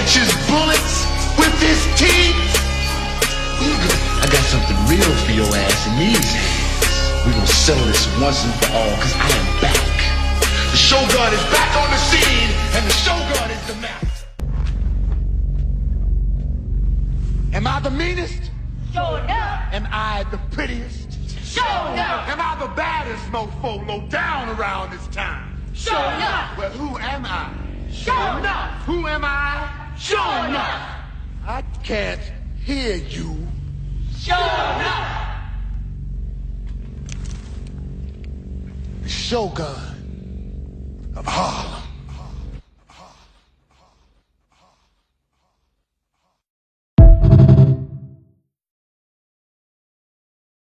catches bullets with his teeth. Eagle, I got something real for your ass in these hands. We gonna settle this once and for all, cause I am back. The Sho Gun is back on the scene, and the Sho Gun is the master. Am I the meanest? Sure enough. Am I the prettiest? Sure enough. Am I the baddest mofo low down around this town? Sure enough. Well, who am I? Sure enough. Who am I? Sure enough. I can't hear you. Sure enough. The Sho Gun of